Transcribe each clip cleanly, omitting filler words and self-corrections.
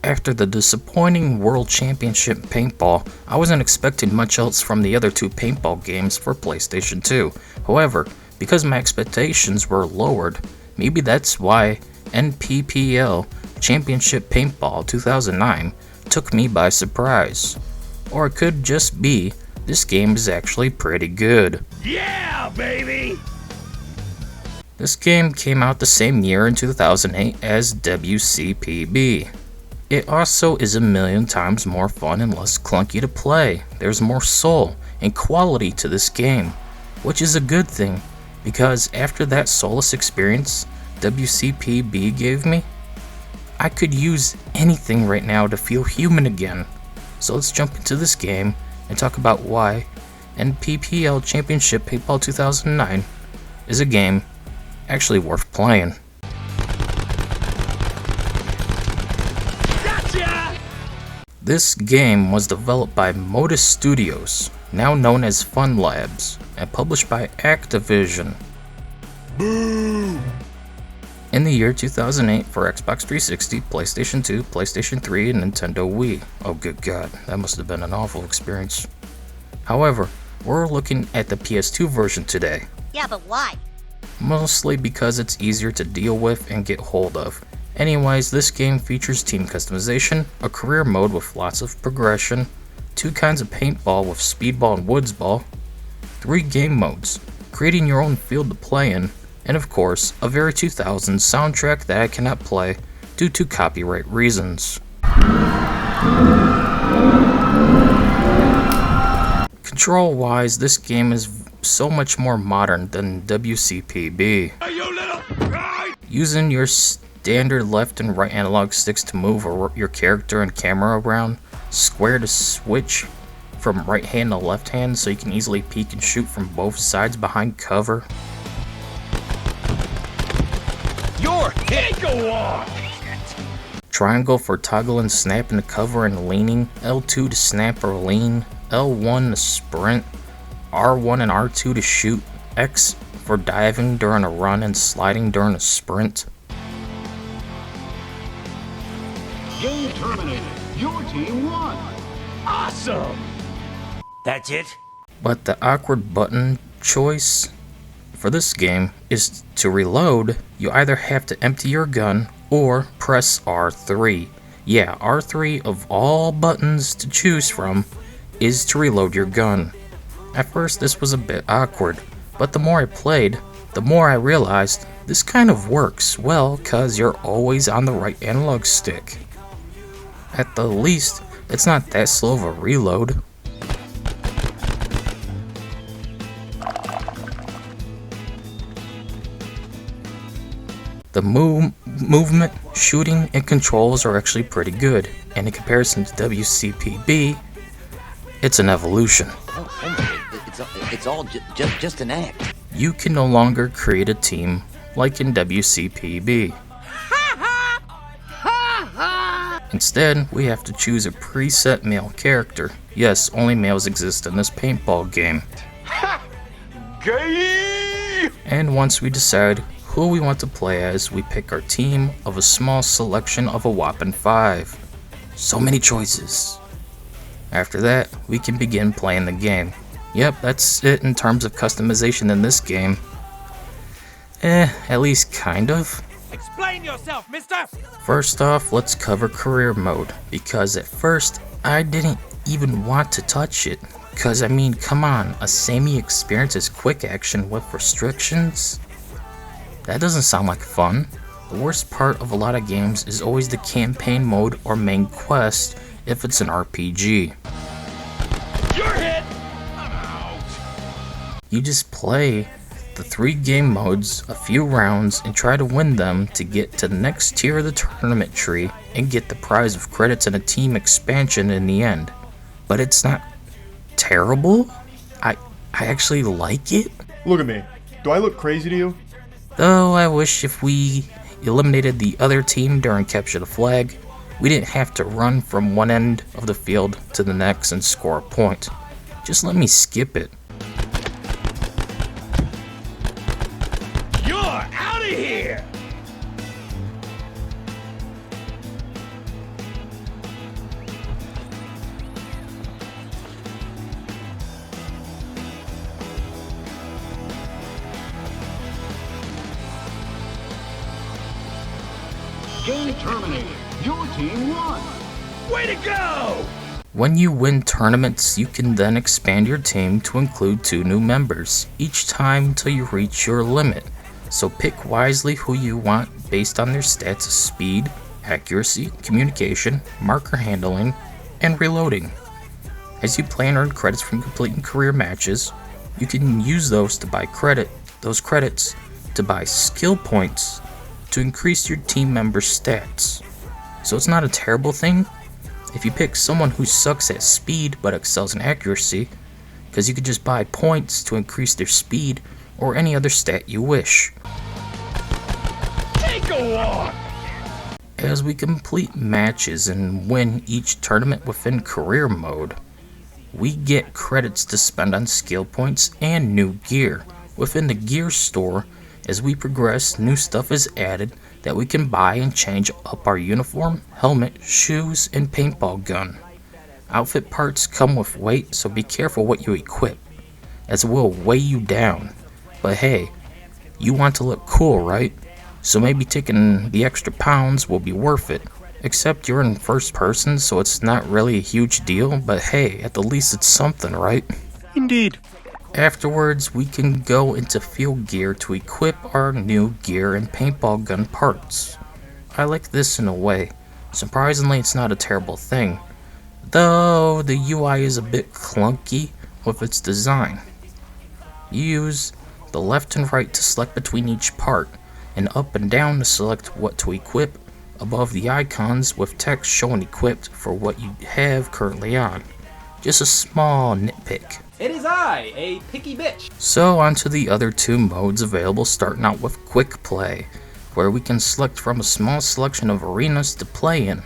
After the disappointing World Championship Paintball, I wasn't expecting much else from the other two paintball games for PlayStation 2. However, because my expectations were lowered, maybe that's why NPPL Championship Paintball 2009 took me by surprise. Or it could just be, this game is actually pretty good. Yeah, baby! This game came out the same year in 2008 as WCPB. It also is a million times more fun and less clunky to play. There's more soul and quality to this game, which is a good thing, because after that soulless experience WCPB gave me, I could use anything right now to feel human again. So let's jump into this game and talk about why NPPL Championship Paintball 2009 is a game actually worth playing. This game was developed by Modus Studios, now known as Fun Labs, and published by Activision. Boom! In the year 2008 for Xbox 360, PlayStation 2, PlayStation 3, and Nintendo Wii. Oh good god, that must have been an awful experience. However, we're looking at the PS2 version today. Yeah, but why? Mostly because it's easier to deal with and get hold of. Anyways, this game features team customization, a career mode with lots of progression, 2 kinds of paintball with Speedball and Woodsball, 3 game modes, creating your own field to play in, and of course, a very 2000s soundtrack that I cannot play due to copyright reasons. Control-wise, this game is so much more modern than WCPB. Using your standard left and right analog sticks to move your character and camera around, square to switch from right hand to left hand so you can easily peek and shoot from both sides behind cover. Your hit! Go on! Triangle for toggle and snap into cover and leaning, L2 to snap or lean, L1 to sprint, R1 and R2 to shoot, X for diving during a run and sliding during a sprint. Game terminated. Your team won. Awesome! That's it? But the awkward button choice for this game is to reload, you either have to empty your gun or press R3. Yeah, R3 of all buttons to choose from is to reload your gun. At first this was a bit awkward, but the more I played, the more I realized this kind of works well cause you're always on the right analog stick. At the least, it's not that slow of a reload. The movement, shooting, and controls are actually pretty good, and in comparison to WCPB, it's an evolution. It's all just an act. You can no longer create a team like in WCPB. Instead, we have to choose a preset male character. Yes, only males exist in this paintball game. Gay! And once we decide who we want to play as, we pick our team of a small selection of a whopping 5. So many choices. After that, we can begin playing the game. Yep, that's it in terms of customization in this game. At least kind of. Explain yourself, mister! First off, let's cover career mode, because at first, I didn't even want to touch it. Cause I mean, come on, a samey experience is quick action with restrictions? That doesn't sound like fun. The worst part of a lot of games is always the campaign mode or main quest if it's an RPG. You're hit! I'm out. You just play the 3 game modes, a few rounds, and try to win them to get to the next tier of the tournament tree and get the prize of credits and a team expansion in the end. But it's not terrible. I actually like it. Look at me. Do I look crazy to you? Though I wish if we eliminated the other team during capture the flag, we didn't have to run from one end of the field to the next and score a point. Just let me skip it. You're out of here! Game terminated. Your team won. Way to go! When you win tournaments, you can then expand your team to include 2 new members each time until you reach your limit. So pick wisely who you want based on their stats of speed, accuracy, communication, marker handling, and reloading. As you play and earn credits from completing career matches, you can use those to buy those credits to buy skill points to increase your team members' stats. So it's not a terrible thing if you pick someone who sucks at speed but excels in accuracy, because you could just buy points to increase their speed or any other stat you wish. Take a walk! As we complete matches and win each tournament within career mode, we get credits to spend on skill points and new gear. Within the gear store, as we progress, new stuff is added that we can buy and change up our uniform, helmet, shoes, and paintball gun. Outfit parts come with weight, so be careful what you equip, as it will weigh you down. But hey, you want to look cool, right? So maybe taking the extra pounds will be worth it. Except you're in first person, so it's not really a huge deal, but hey, at the least it's something, right? Indeed. Afterwards, we can go into field gear to equip our new gear and paintball gun parts. I like this in a way. Surprisingly, it's not a terrible thing, though the UI is a bit clunky with its design. You use the left and right to select between each part, and up and down to select what to equip above the icons with text showing equipped for what you have currently on. Just a small nitpick. It is I, a picky bitch. So on to the other 2 modes available, starting out with Quick Play, where we can select from a small selection of arenas to play in,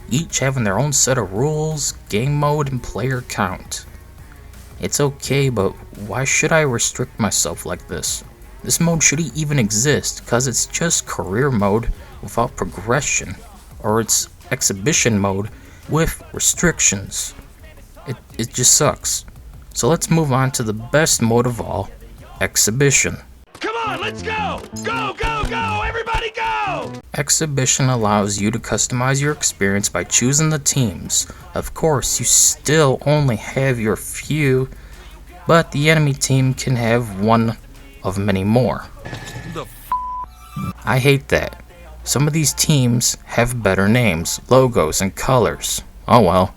each having their own set of rules, game mode, and player count. It's okay, but why should I restrict myself like this? This mode shouldn't even exist, cause it's just career mode without progression, or it's exhibition mode with restrictions. It just sucks. So let's move on to the best mode of all, Exhibition. Come on, let's go! Go, go, go! Everybody go! Exhibition allows you to customize your experience by choosing the teams. Of course, you still only have your few, but the enemy team can have one of many more. I hate that. Some of these teams have better names, logos, and colors. Oh well.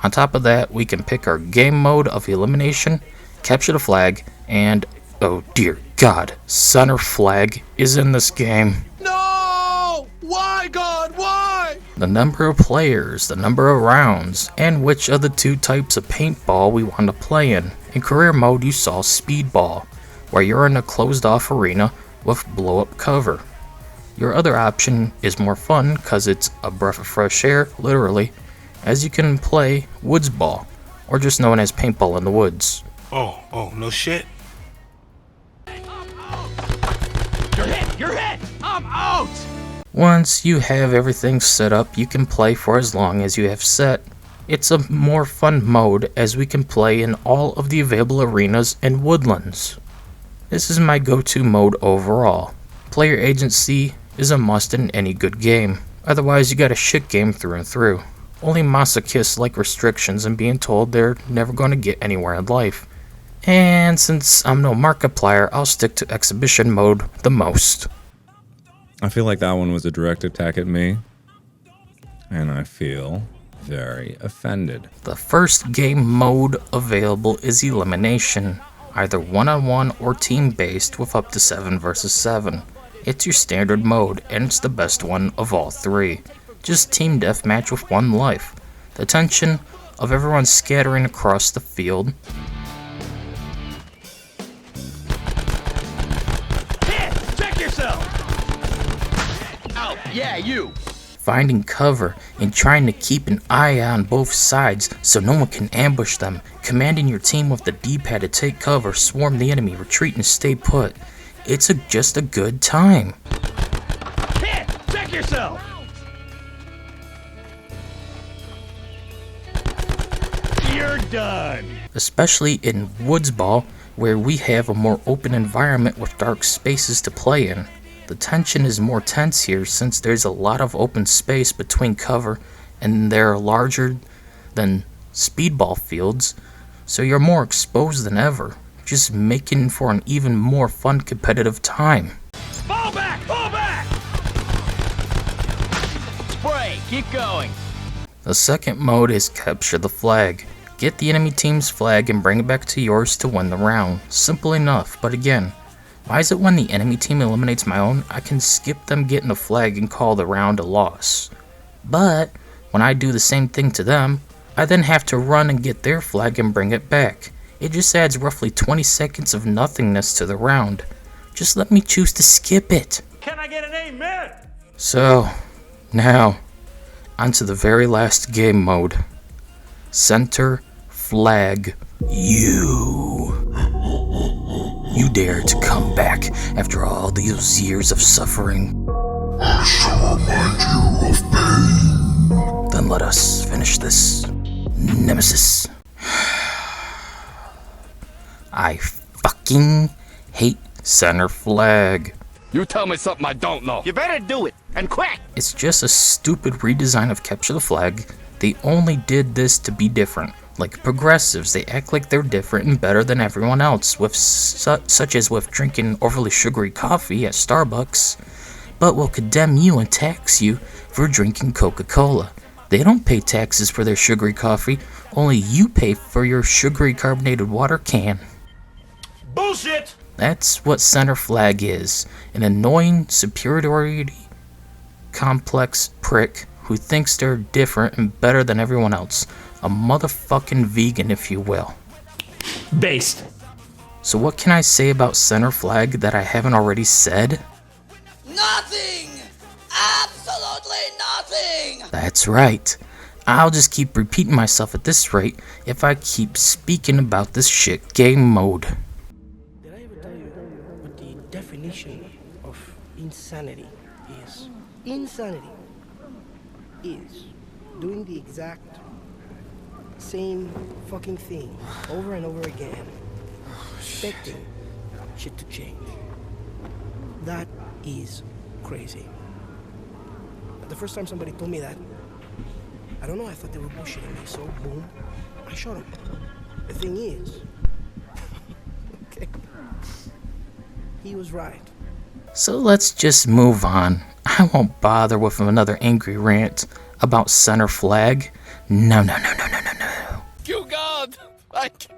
On top of that, we can pick our game mode of elimination, capture the flag, and oh dear God, center flag is in this game. No! Why, God, why? The number of players, the number of rounds, and which of the 2 types of paintball we want to play in. In career mode, you saw Speedball, where you're in a closed off arena with blow up cover. Your other option is more fun because it's a breath of fresh air, literally, as you can play Woodsball, or just known as Paintball in the Woods. Oh, no shit. You're hit! I'm out! Once you have everything set up, you can play for as long as you have set. It's a more fun mode as we can play in all of the available arenas and woodlands. This is my go-to mode overall. Player agency is a must in any good game, otherwise you got a shit game through and through. Only masochists like restrictions and being told they're never going to get anywhere in life. And since I'm no Markiplier, I'll stick to exhibition mode the most. I feel like that one was a direct attack at me, and I feel very offended. The first game mode available is elimination, either one-on-one or team-based with up to 7 versus 7. It's your standard mode, and it's the best one of all 3. Just team deathmatch with 1 life. The tension of everyone scattering across the field. Here, check yourself! Oh, yeah, you! Finding cover and trying to keep an eye on both sides so no one can ambush them. Commanding your team with the D-pad to take cover, swarm the enemy, retreat and stay put. It's just a good time. Here, check yourself! You're done! Especially in Woodsball, where we have a more open environment with dark spaces to play in. The tension is more tense here since there's a lot of open space between cover and they're larger than speedball fields, so you're more exposed than ever, just making for an even more fun competitive time. Fall back! Fall back! Spray, keep going. The second mode is capture the flag. Get the enemy team's flag and bring it back to yours to win the round. Simple enough, but again, why is it when the enemy team eliminates my own, I can skip them getting the flag and call the round a loss? But when I do the same thing to them, I then have to run and get their flag and bring it back. It just adds roughly 20 seconds of nothingness to the round. Just let me choose to skip it. Can I get an amen? So, now, onto the very last game mode. Center flag you. You dare to come back after all these years of suffering. I shall remind you of pain. Then let us finish this. Nemesis. I fucking hate center flag. You tell me something I don't know. You better do it, and quick! It's just a stupid redesign of capture the flag. They only did this to be different. Like progressives, they act like they're different and better than everyone else, with such as with drinking overly sugary coffee at Starbucks, but will condemn you and tax you for drinking Coca-Cola. They don't pay taxes for their sugary coffee, only you pay for your sugary carbonated water can. Bullshit! That's what center flag is, an annoying superiority complex prick who thinks they're different and better than everyone else. A motherfucking vegan, if you will. Based. So what can I say about center flag that I haven't already said? Nothing! Absolutely nothing! That's right. I'll just keep repeating myself at this rate if I keep speaking about this shit game mode. Did I ever tell you what the definition of insanity is? Insanity is doing the exact same fucking thing over and over again, expecting shit to change. That is crazy. But the first time somebody told me that, I don't know, I thought they were bullshitting me, so boom, I shot him. The thing is, okay, he was right. So let's just move on. I won't bother with another angry rant about center flag. No. You God!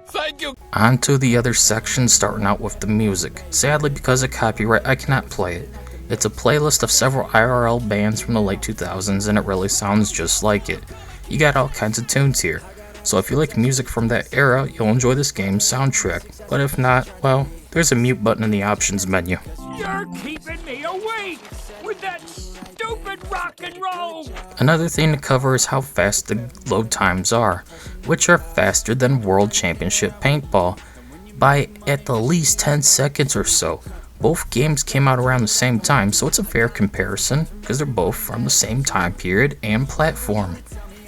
Thank you! On to the other section, starting out with the music. Sadly, because of copyright, I cannot play it. It's a playlist of several IRL bands from the late 2000s, and it really sounds just like it. You got all kinds of tunes here. So if you like music from that era, you'll enjoy this game's soundtrack. But if not, well, there's a mute button in the options menu. You're keeping me awake with that stupid rock and roll! Another thing to cover is how fast the load times are, which are faster than World Championship Paintball by at the least 10 seconds or so. Both games came out around the same time, so it's a fair comparison because they're both from the same time period and platform.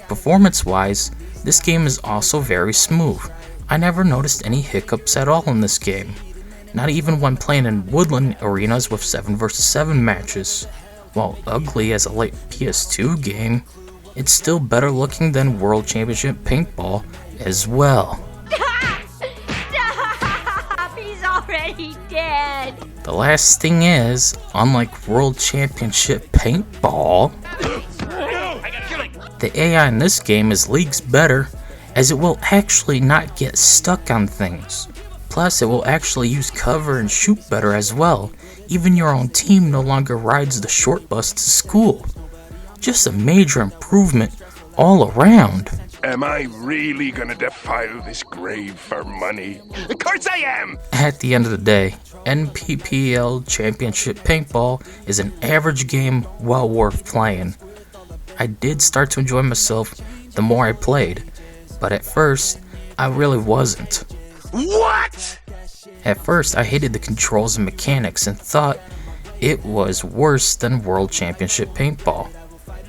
Performance-wise, this game is also very smooth. I never noticed any hiccups at all in this game, not even when playing in woodland arenas with 7 vs 7 matches. While ugly as a late PS2 game, it's still better looking than World Championship Paintball as well. Stop! He's already dead! The last thing is, unlike World Championship Paintball, the AI in this game is leagues better, as it will actually not get stuck on things. Plus, it will actually use cover and shoot better as well. Even your own team no longer rides the short bus to school. Just a major improvement all around. Am I really gonna defile this grave for money? Of course I am! At the end of the day, NPPL Championship Paintball is an average game well worth playing. I did start to enjoy myself the more I played, but at first, I really wasn't. What?! At first, I hated the controls and mechanics and thought it was worse than World Championship Paintball.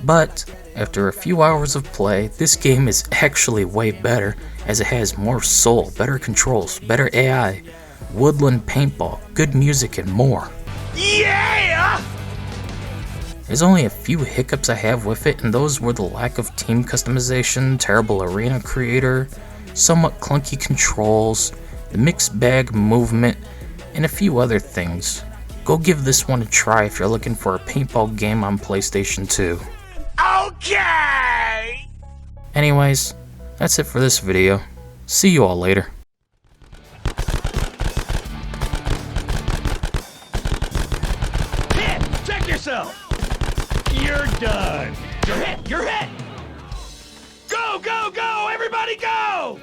But after a few hours of play, this game is actually way better, as it has more soul, better controls, better AI, woodland paintball, good music, and more. Yeah! There's only a few hiccups I have with it, and those were the lack of team customization, terrible arena creator, somewhat clunky controls, the mixed bag movement, and a few other things. Go give this one a try if you're looking for a paintball game on PlayStation 2. Okay! Anyways, that's it for this video. See you all later. Hit! Check yourself! You're done! You're hit! You're hit! Go, go, go! Everybody go!